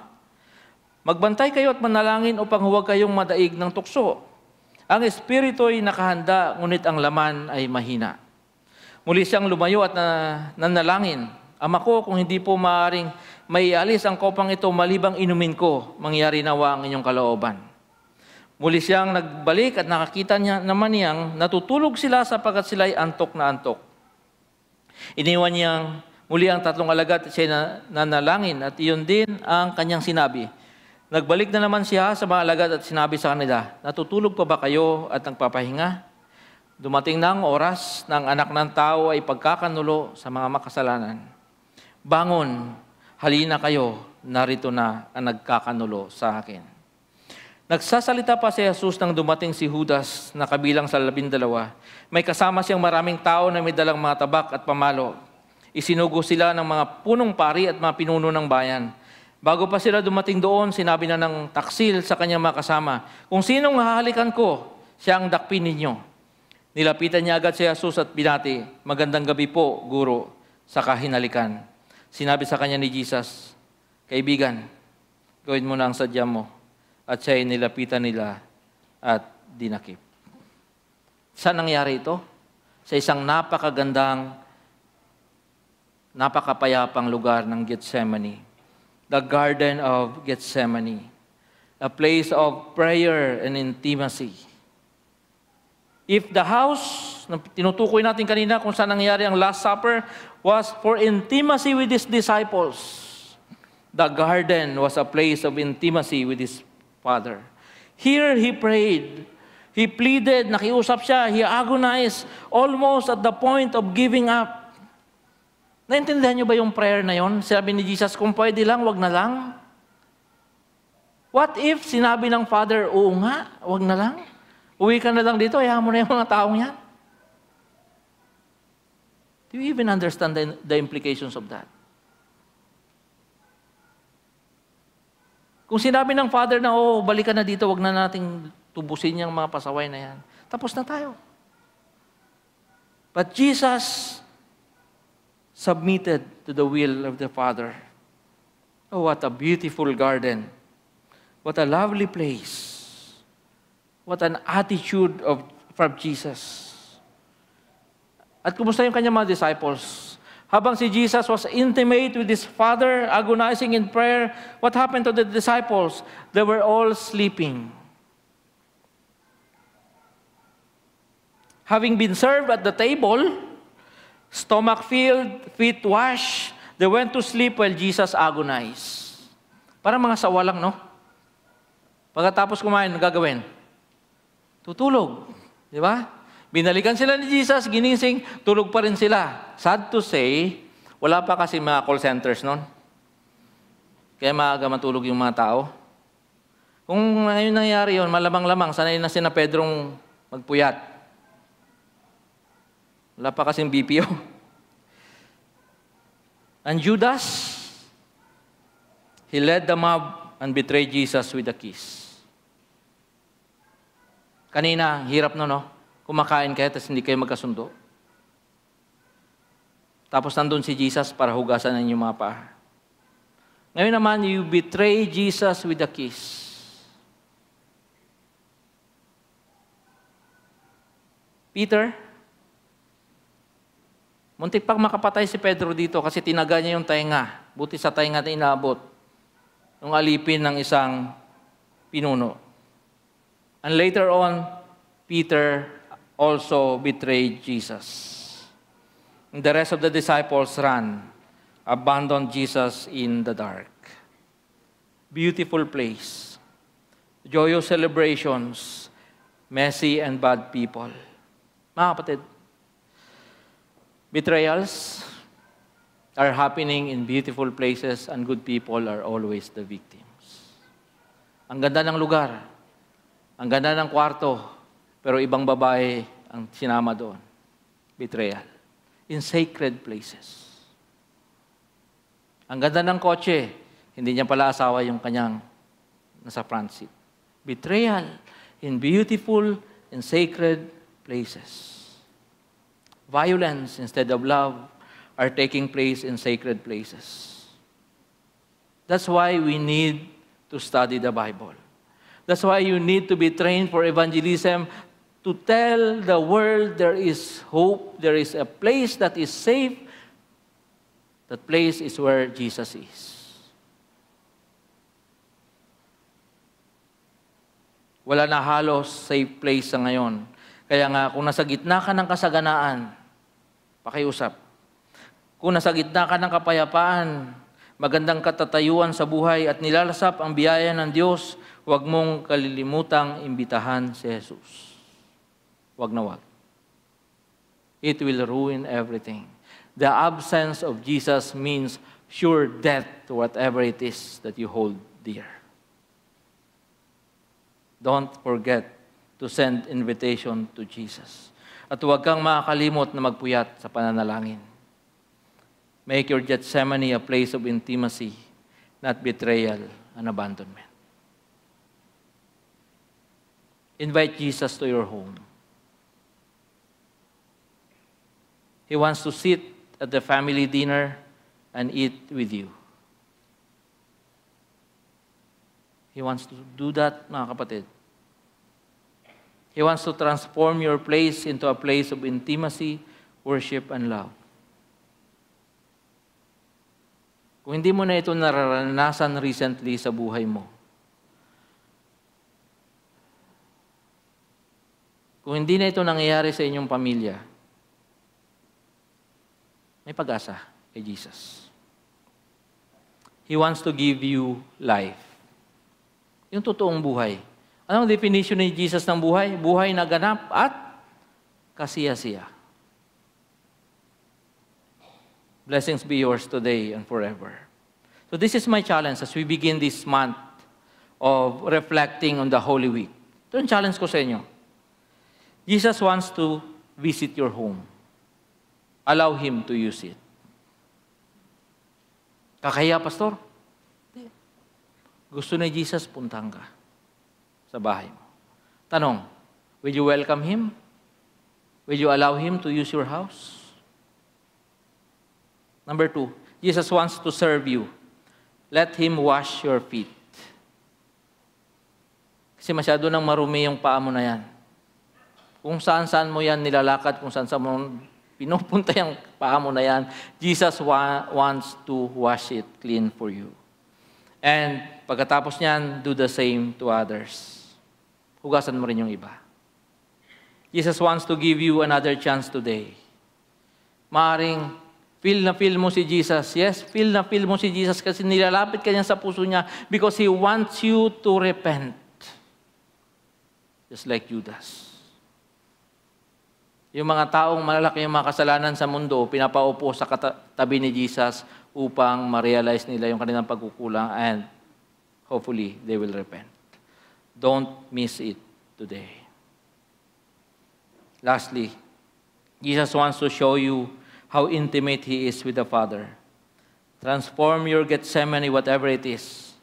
Magbantay kayo at manalangin upang huwag kayong madaig ng tukso. Ang espiritu ay nakahanda, ngunit ang laman ay mahina. Muli siyang lumayo at nanalangin, Ama ko, kung hindi po maaaring maialis ang kopang ito malibang inumin ko, mangyari nawa ang inyong kalooban. Muli siyang nagbalik at nakakita niya naman niyang natutulog sila sapagkat sila ay antok na antok. Iniwan niyang muli ang tatlong alagad at siya nanalangin at iyon din ang kanyang sinabi. Nagbalik na naman siya sa mga alagad at sinabi sa kanila, natutulog pa ba kayo at nagpapahinga? Dumating na ang oras ng anak ng tao ay pagkakanulo sa mga makasalanan. Bangon, halina kayo, narito na ang nagkakanulo sa akin. Nagsasalita pa si Jesus nang dumating si Judas na kabilang sa 12. May kasama siyang maraming tao na may dalang mga tabak at pamalo. Isinugo sila ng mga punong pari at mga pinuno ng bayan. Bago pa sila dumating doon, sinabi na ng taksil sa kanyang mga kasama, kung sinong hahalikan ko, siya ang dakpin ninyo. Nilapitan niya agad si Jesus at binati, magandang gabi po, guro, sa kahinalikan. Sinabi sa kanya ni Jesus, kaibigan, gawin mo na ang sadya mo. At siya ay nilapitan nila at dinakip. Saan nangyari ito? Sa isang napakapayapang lugar ng Gethsemane. The Garden of Gethsemane. A place of prayer and intimacy. If the house, na tinutukoy natin kanina kung saan nangyari ang Last Supper, was for intimacy with His disciples, the garden was a place of intimacy with His Father. Here he prayed. He pleaded, nakiusap siya, he agonized, almost at the point of giving up. Naintindihan niyo ba yung prayer na yon? Sabi ni Jesus, kung pwede lang, wag na lang. What if sinabi ng Father, oo nga, wag na lang. Uwi ka na lang dito, hayaan mo na yung mga taong yan. Do you even understand the implications of that? Kung sinabi ng Father na, balikan na dito, wag na nating tubusin yung mga pasaway na yan. Tapos na tayo. But Jesus submitted to the will of the Father. Oh, what a beautiful garden. What a lovely place. What an attitude from Jesus. At kumusta yung kanyang mga disciples? Habang si Jesus was intimate with his Father, agonizing in prayer, what happened to the disciples? They were all sleeping. Having been served at the table, stomach filled, feet washed, they went to sleep while Jesus agonized. Parang mga sawa lang, no? Pagkatapos kumain, gagawin? Tutulog. Di ba? Binalikan sila ni Jesus, ginising, tulog pa rin sila. Sad to say, wala pa kasi mga call centers noon. Kaya maaga matulog yung mga tao. Kung ngayon nangyari yun, malamang-lamang, sanay na sina Pedrong magpuyat. Wala pa kasing BPO. And Judas, he led the mob and betrayed Jesus with a kiss. Kanina, hirap no? Kumakain kayo, tapos hindi kayo magkasundo. Tapos nandun si Jesus para hugasan ng inyong mga paa. Ngayon naman, you betray Jesus with a kiss. Peter, muntik pang makapatay si Pedro dito kasi tinaga niya yung tainga. Buti sa tainga na inabot. Yung alipin ng isang pinuno. And later on, Peter also betrayed Jesus. And the rest of the disciples ran, abandoned Jesus in the dark. Beautiful place. Joyous celebrations, messy and bad people. Mga kapatid, betrayals are happening in beautiful places and good people are always the victims. Ang ganda ng lugar, ang ganda ng kwarto, pero ibang babae ang sinama doon. Betrayal. In sacred places. Ang ganda ng kotse, hindi niya pala asawa yung kanyang nasa front seat. Betrayal in beautiful and sacred places. Violence instead of love are taking place in sacred places. That's why we need to study the Bible. That's why you need to be trained for evangelism, to tell the world there is hope, there is a place that is safe. That place is where Jesus is. Wala na halos safe place sa ngayon. Kaya nga, kung nasa gitna ka ng kasaganaan, pakiusap. Kung nasa gitna ka ng kapayapaan, magandang katatayuan sa buhay at nilalasap ang biyaya ng Diyos, huwag mong kalilimutang imbitahan si Jesus. Huwag na huwag. It will ruin everything. The absence of Jesus means sure death to whatever it is that you hold dear. Don't forget to send invitation to Jesus. At huwag kang makakalimot na magpuyat sa pananalangin. Make your Gethsemane a place of intimacy, not betrayal and abandonment. Invite Jesus to your home. He wants to sit at the family dinner and eat with you. He wants to do that, mga kapatid. He wants to transform your place into a place of intimacy, worship, and love. Kung hindi mo na ito nararanasan recently sa buhay mo, kung hindi na ito nangyayari sa inyong pamilya, may pag-asa kay Jesus. He wants to give you life. Yung totoong buhay. Anong definition ni Jesus ng buhay? Buhay na ganap at kasiya-siya. Blessings be yours today and forever. So this is my challenge as we begin this month of reflecting on the Holy Week. Ito yung challenge ko sa inyo. Jesus wants to visit your home. Allow Him to use it. Kakahiya, Pastor? Gusto ni Jesus, puntahan ka sa bahay mo. Tanong, will you welcome Him? Will you allow Him to use your house? Number 2, Jesus wants to serve you. Let Him wash your feet. Kasi masyado nang marumi yung paa mo na yan. Kung saan-saan mo yan nilalakad, kung saan-saan mo pinupunta yung paa mo na yan, Jesus wants to wash it clean for you. And pagkatapos niyan, do the same to others. Hugasan mo rin yung iba. Jesus wants to give you another chance today. Maaring feel na feel mo si Jesus. Yes, feel na feel mo si Jesus kasi nilalapit ka niya sa puso niya because He wants you to repent. Just like Judas. Yung mga taong malalaki yung mga kasalanan sa mundo, pinapaupo sa tabi ni Jesus upang ma-realize nila yung kanilang pagkukulang and hopefully they will repent. Don't miss it today. Lastly, Jesus wants to show you how intimate He is with the Father. Transform your Gethsemane, whatever it is.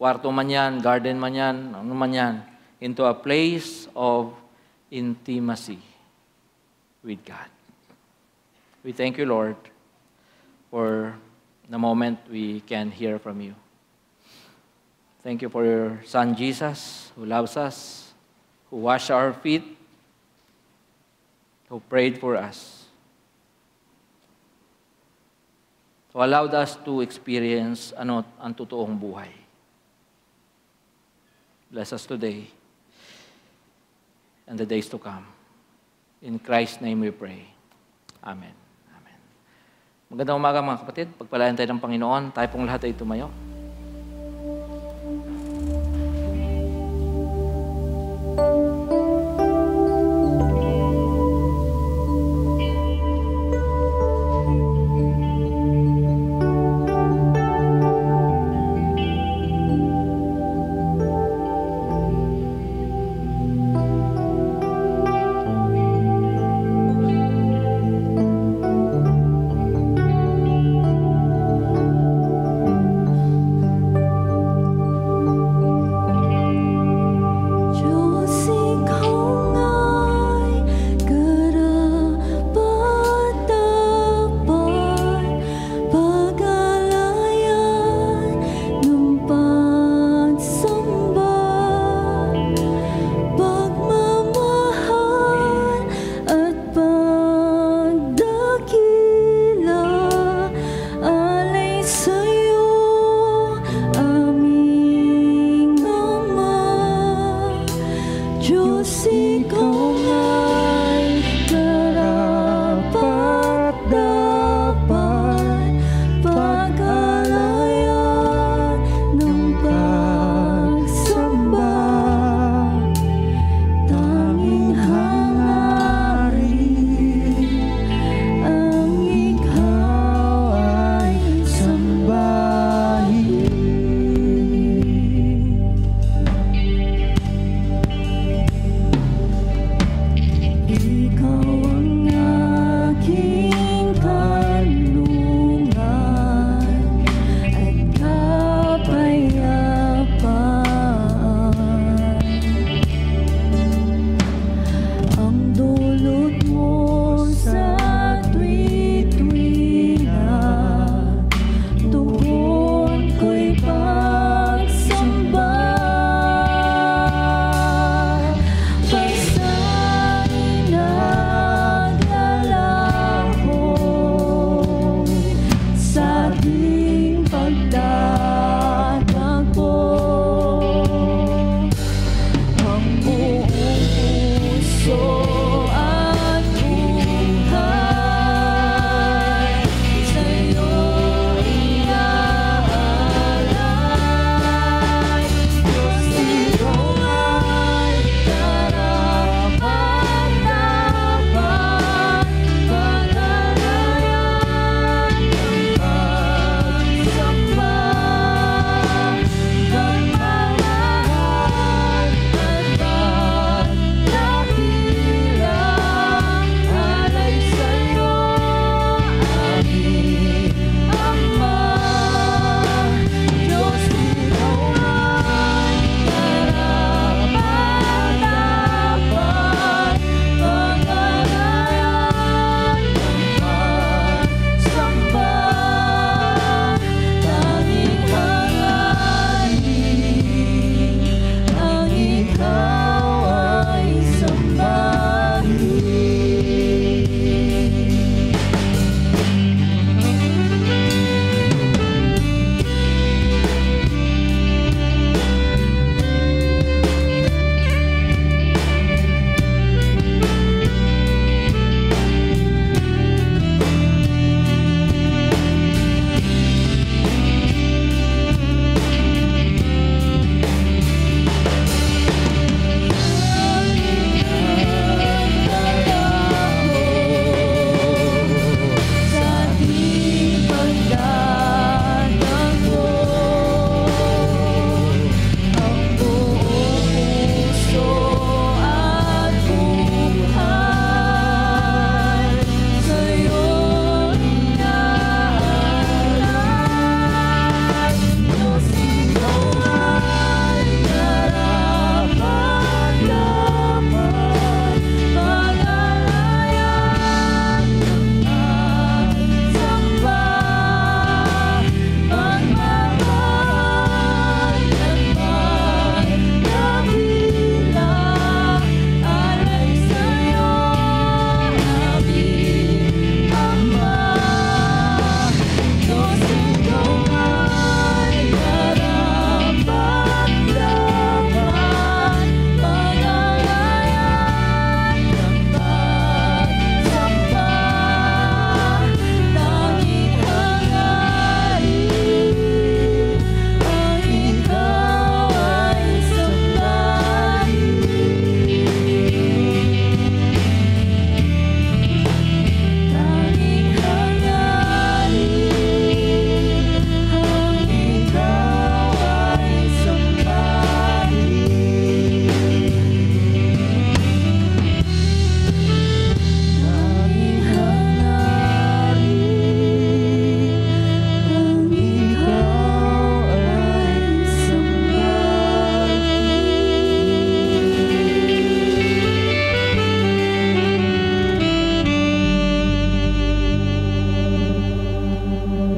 Kwarto man yan, garden man yan, ano man yan, into a place of intimacy with God. We thank you, Lord, for the moment we can hear from you. Thank you for your Son, Jesus, who loves us, who washed our feet, who prayed for us, who allowed us to experience ang totoong buhay. Bless us today and the days to come. In Christ's name we pray. Amen. Amen. Magandang umaga mga kapatid. Pagpalain tayo ng Panginoon. Tayo pong lahat ay tumayo.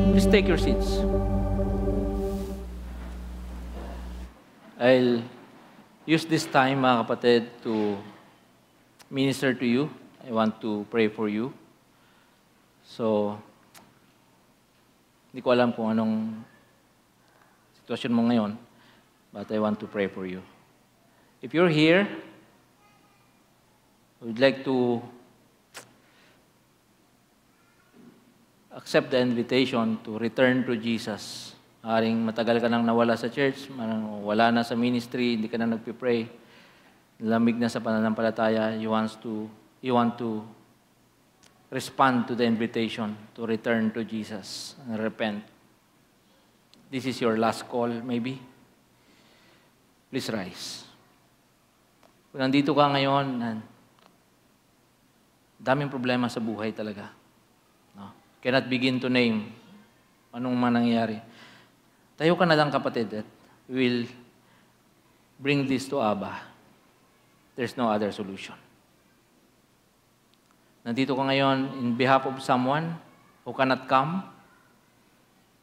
Please take your seats. I'll use this time, mga kapatid, to minister to you. I want to pray for you. So, hindi ko alam kung anong sitwasyon mo ngayon, but I want to pray for you. If you're here, I would like to accept the invitation to return to Jesus. Maring matagal ka nang nawala sa church, wala na sa ministry, hindi ka na nagpipray, lamig na sa pananampalataya, you want to respond to the invitation to return to Jesus and repent. This is your last call, maybe. Please rise. Kung nandito ka ngayon, daming problema sa buhay talaga. No? Cannot begin to name anong man nangyari. Tayo ka na lang, kapatid, that will bring this to Abba. There's no other solution. Nandito ka ngayon in behalf of someone who cannot come,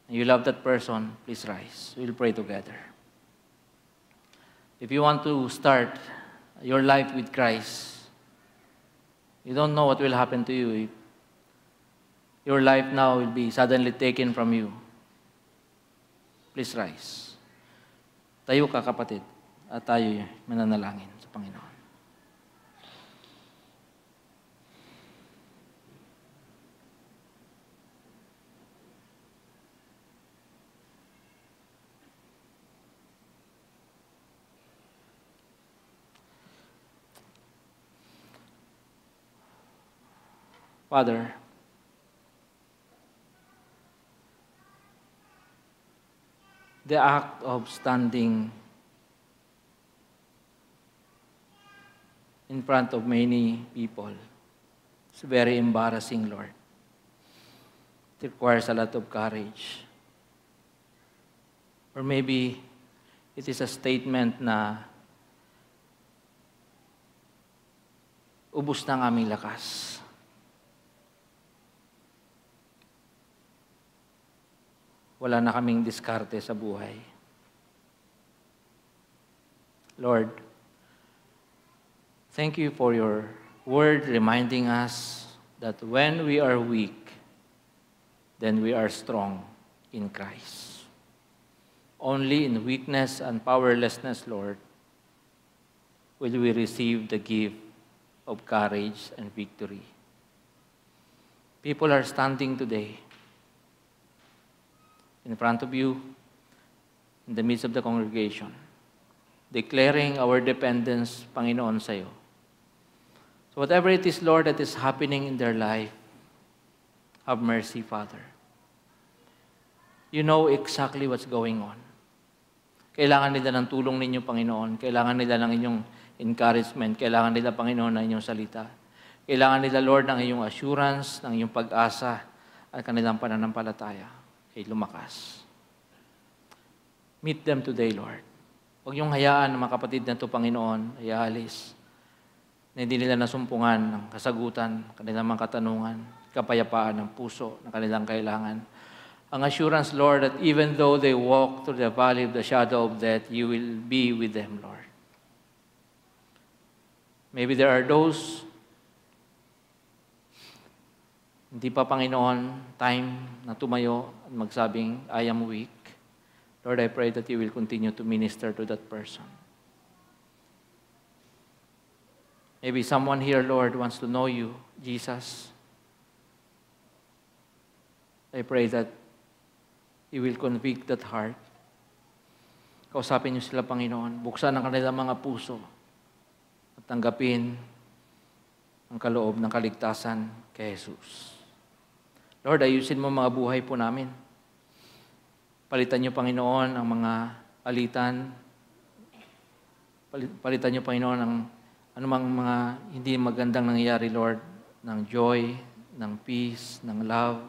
and you love that person, please rise. We'll pray together. If you want to start your life with Christ, you don't know what will happen to you if your life now will be suddenly taken from you. Please rise. Tayo ka, kapatid, at tayo mananalangin sa Panginoon. Father, the act of standing in front of many people is very embarrassing, Lord. It requires a lot of courage. Or maybe it is a statement na ubos na ang aming lakas. Wala na kaming diskarte sa buhay. Lord, thank you for your word reminding us that when we are weak, then we are strong in Christ. Only in weakness and powerlessness, Lord, will we receive the gift of courage and victory. People are standing today in front of you, in the midst of the congregation, declaring our dependence, Panginoon, sa iyo. So whatever it is, Lord, that is happening in their life, have mercy, Father. You know exactly what's going on. Kailangan nila ng tulong ninyo, Panginoon. Kailangan nila ng inyong encouragement. Kailangan nila, Panginoon, ng inyong salita. Kailangan nila, Lord, ng iyong assurance, ng iyong pag-asa, at kanilang pananampalataya ay lumakas. Meet them today, Lord. Huwag niyong hayaan ng mga kapatid na ito, Panginoon, ay aalis na hindi nila nasumpungan ng kasagutan, kanilang mga katanungan, kapayapaan ng puso na kanilang kailangan. Ang assurance, Lord, that even though they walk through the valley of the shadow of death, you will be with them, Lord. Maybe there are those hindi pa, Panginoon, time na tumayo at magsabing, I am weak. Lord, I pray that you will continue to minister to that person. Maybe someone here, Lord, wants to know you, Jesus. I pray that you will convict that heart. Kausapin niyo sila, Panginoon. Buksan ang kanilang mga puso at tanggapin ang kaloob ng kaligtasan kay Jesus. Lord, ayusin mo mga buhay po namin. Palitan niyo, Panginoon, ang mga alitan. Palitan niyo, Panginoon, ang anumang mga hindi magandang nangyayari, Lord, ng joy, ng peace, ng love,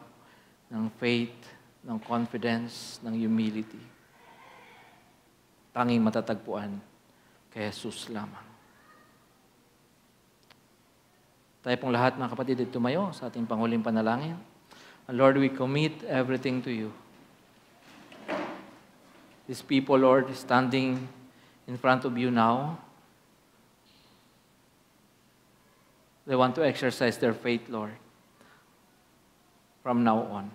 ng faith, ng confidence, ng humility. Tanging matatagpuan kay Jesus lamang. Tayo pong lahat, mga kapatid, tumayo sa ating panghuling panalangin. And Lord, we commit everything to you. These people, Lord, standing in front of you now, they want to exercise their faith, Lord, from now on.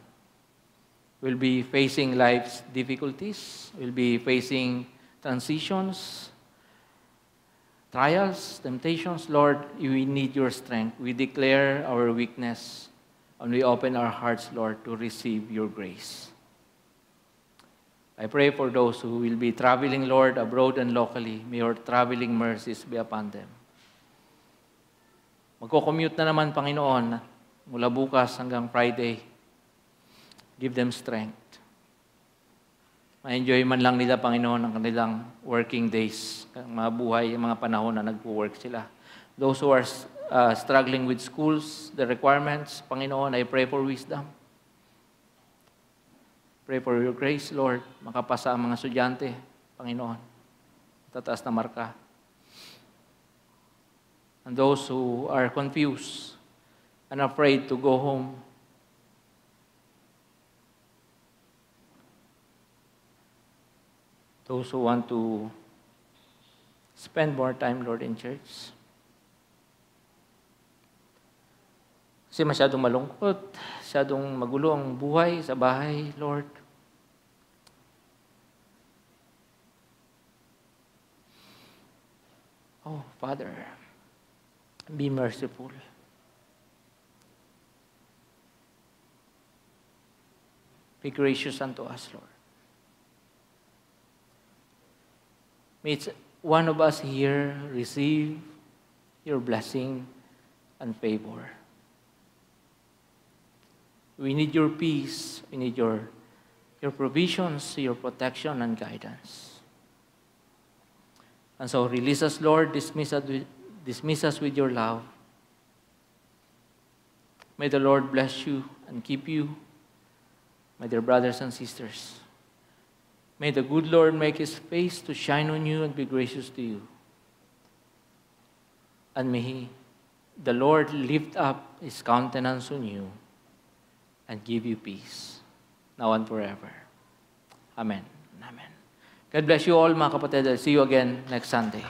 We'll be facing life's difficulties. We'll be facing transitions, trials, temptations. Lord, we need your strength. We declare our weakness, and we open our hearts, Lord, to receive your grace. I pray for those who will be traveling, Lord, abroad and locally. May your traveling mercies be upon them. Magko-commute na naman, Panginoon, mula bukas hanggang Friday. Give them strength. Ma-enjoy man lang nila, Panginoon, ang kanilang working days. Mabuhay ang mga panahon na nagpo-work sila. Those who are struggling with schools, the requirements, Panginoon, I pray for wisdom. Pray for your grace, Lord. Makapasa ang mga estudyante, Panginoon. Tataas na marka. And those who are confused and afraid to go home, those who want to spend more time, Lord, in church. Kasi masyadong malungkot, masyadong magulo ang buhay sa bahay, Lord. Oh, Father, be merciful. Be gracious unto us, Lord. May one of us here receive your blessing and favor. We need your peace. We need your provisions, your protection and guidance. And so release us, Lord. Dismiss us with your love. May the Lord bless you and keep you, my dear brothers and sisters. May the good Lord make his face to shine on you and be gracious to you. And may the Lord lift up his countenance on you and give you peace, now and forever. Amen. Amen. God bless you all, mga kapatid. I'll see you again next Sunday.